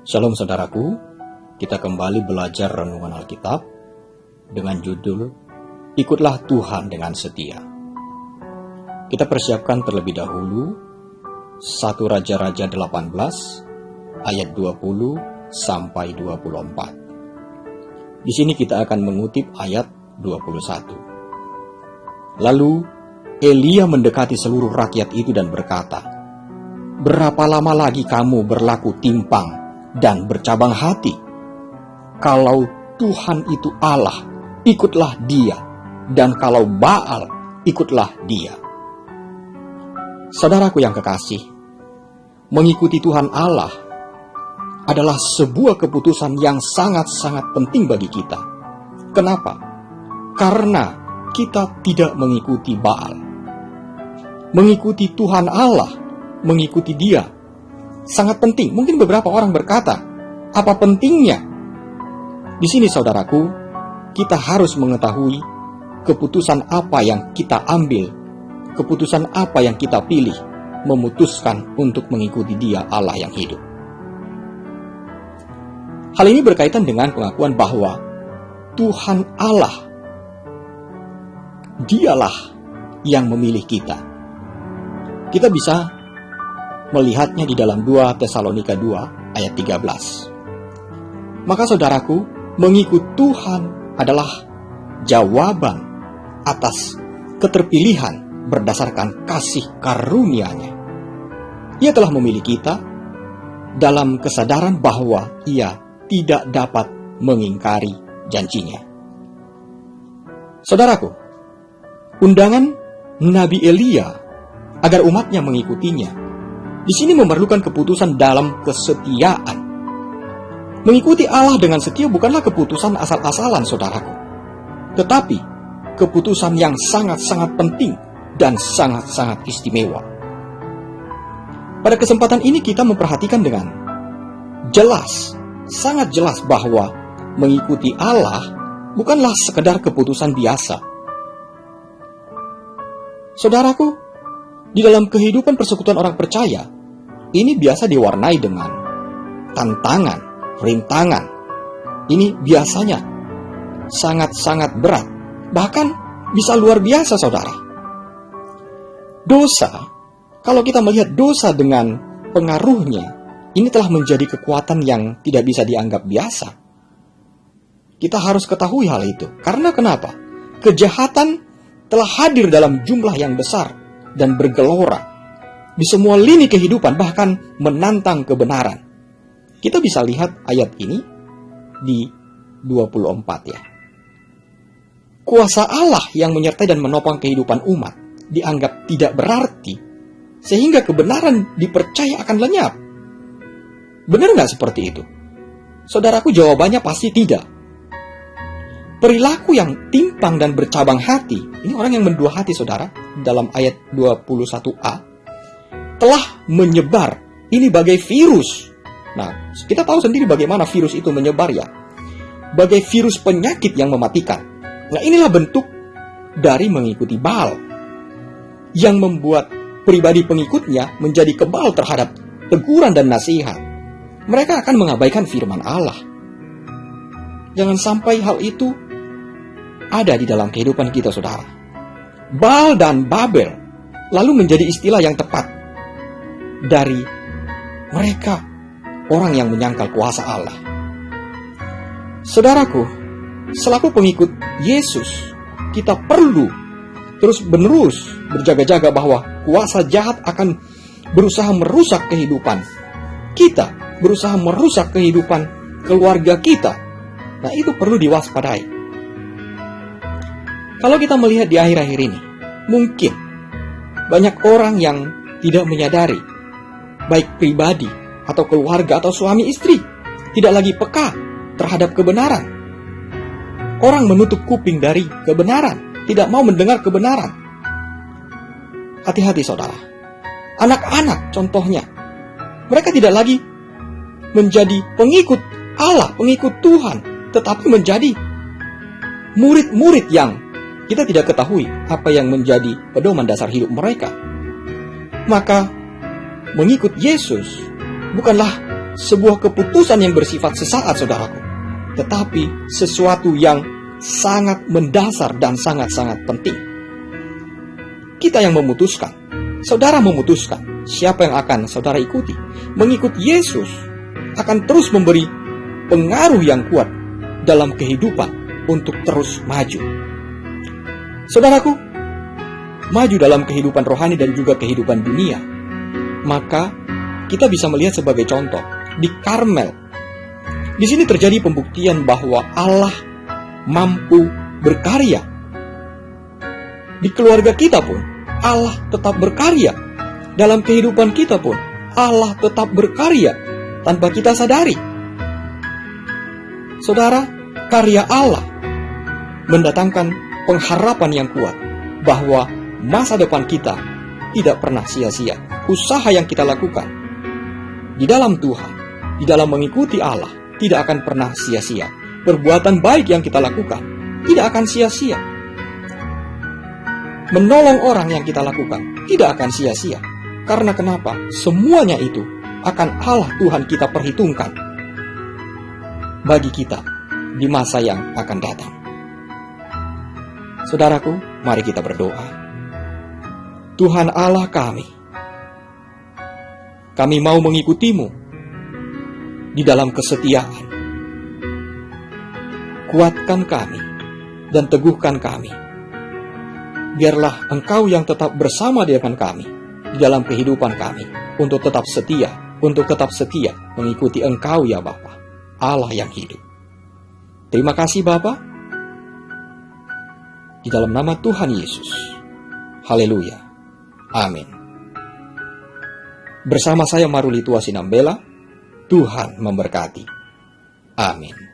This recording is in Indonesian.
Shalom saudaraku, kita kembali belajar renungan Alkitab dengan judul Ikutlah Tuhan dengan Setia. Kita persiapkan terlebih dahulu 1 Raja-Raja 18 ayat 20 sampai 24. Di sini kita akan mengutip ayat 21. Lalu Elia mendekati seluruh rakyat itu dan berkata, "Berapa lama lagi kamu berlaku timpang dan bercabang hati? Kalau Tuhan itu Allah, ikutlah Dia, dan kalau Baal, ikutlah Dia." Saudaraku yang kekasih, mengikuti Tuhan Allah adalah sebuah keputusan yang sangat-sangat penting bagi kita. Kenapa? Karena kita tidak mengikuti Baal. Mengikuti Tuhan Allah, mengikuti Dia sangat penting. Mungkin beberapa orang berkata, apa pentingnya? Di sini saudaraku, kita harus mengetahui keputusan apa yang kita ambil, keputusan apa yang kita pilih, memutuskan untuk mengikuti Dia, Allah yang hidup. Hal ini berkaitan dengan pengakuan bahwa Tuhan Allah, Dialah yang memilih kita. Kita bisa melihatnya di dalam 2 Tesalonika 2 ayat 13. Maka saudaraku, mengikut Tuhan adalah jawaban atas keterpilihan berdasarkan kasih karunia-Nya. Ia telah memilih kita dalam kesadaran bahwa Ia tidak dapat mengingkari janjinya. Saudaraku, undangan Nabi Elia agar umatnya mengikutinya, di sini memerlukan keputusan dalam kesetiaan. Mengikuti Allah dengan setia bukanlah keputusan asal-asalan, saudaraku, tetapi keputusan yang sangat-sangat penting dan sangat-sangat istimewa. Pada kesempatan ini kita memperhatikan dengan jelas, sangat jelas bahwa mengikuti Allah bukanlah sekedar keputusan biasa. Saudaraku, di dalam kehidupan persekutuan orang percaya, ini biasa diwarnai dengan tantangan, rintangan. Ini biasanya sangat-sangat berat, bahkan bisa luar biasa, saudara. Dosa, kalau kita melihat dosa dengan pengaruhnya, ini telah menjadi kekuatan yang tidak bisa dianggap biasa. Kita harus ketahui hal itu. Karena kenapa? Kejahatan telah hadir dalam jumlah yang besar dan bergelora di semua lini kehidupan, bahkan menantang kebenaran. Kita bisa lihat ayat ini di 24 ya. Kuasa Allah yang menyertai dan menopang kehidupan umat dianggap tidak berarti, sehingga kebenaran dipercaya akan lenyap. Benar nggak seperti itu? Saudaraku, jawabannya pasti tidak. Perilaku yang timpang dan bercabang hati, ini orang yang mendua hati, saudara, dalam ayat 21a, telah menyebar. Ini bagai virus. Nah, kita tahu sendiri bagaimana virus itu menyebar ya. Bagai virus penyakit yang mematikan. Nah, inilah bentuk dari mengikuti Baal, yang membuat pribadi pengikutnya menjadi kebal terhadap teguran dan nasihat. Mereka akan mengabaikan firman Allah. Jangan sampai hal itu ada di dalam kehidupan kita, saudara. Baal dan Babel lalu menjadi istilah yang tepat dari mereka, orang yang menyangkal kuasa Allah. Saudaraku, selaku pengikut Yesus, kita perlu terus-menerus berjaga-jaga bahwa kuasa jahat akan berusaha merusak kehidupan kita, berusaha merusak kehidupan keluarga kita. Nah, itu perlu diwaspadai. Kalau kita melihat di akhir-akhir ini, mungkin banyak orang yang tidak menyadari, baik pribadi atau keluarga atau suami istri, tidak lagi peka terhadap kebenaran. Orang menutup kuping dari kebenaran, tidak mau mendengar kebenaran. Hati-hati, saudara. Anak-anak contohnya, mereka tidak lagi menjadi pengikut Allah, pengikut Tuhan, tetapi menjadi murid-murid yang kita tidak ketahui apa yang menjadi pedoman dasar hidup mereka. Maka mengikut Yesus bukanlah sebuah keputusan yang bersifat sesaat, saudaraku, tetapi sesuatu yang sangat mendasar dan sangat-sangat penting. Kita yang memutuskan, saudara memutuskan siapa yang akan saudara ikuti. Mengikut Yesus akan terus memberi pengaruh yang kuat dalam kehidupan untuk terus maju. Saudaraku, maju dalam kehidupan rohani dan juga kehidupan dunia. Maka kita bisa melihat sebagai contoh di Karmel. Di sini terjadi pembuktian bahwa Allah mampu berkarya. Di keluarga kita pun Allah tetap berkarya. Dalam kehidupan kita pun Allah tetap berkarya tanpa kita sadari. Saudara, karya Allah mendatangkan pengharapan yang kuat bahwa masa depan kita tidak pernah sia-sia. Usaha yang kita lakukan di dalam Tuhan, di dalam mengikuti Allah, tidak akan pernah sia-sia. Perbuatan baik yang kita lakukan tidak akan sia-sia. Menolong orang yang kita lakukan tidak akan sia-sia. Karena kenapa? Semuanya itu akan Allah Tuhan kita perhitungkan bagi kita di masa yang akan datang. Saudaraku, mari kita berdoa. Tuhan Allah kami mau mengikutimu di dalam kesetiaan. Kuatkan kami dan teguhkan kami. Biarlah Engkau yang tetap bersama dengan kami di dalam kehidupan kami untuk tetap setia mengikuti Engkau ya Bapa, Allah yang hidup. Terima kasih Bapa. Di dalam nama Tuhan Yesus. Haleluya. Amin. Bersama saya Maruli Tua Sinambela, Tuhan memberkati. Amin.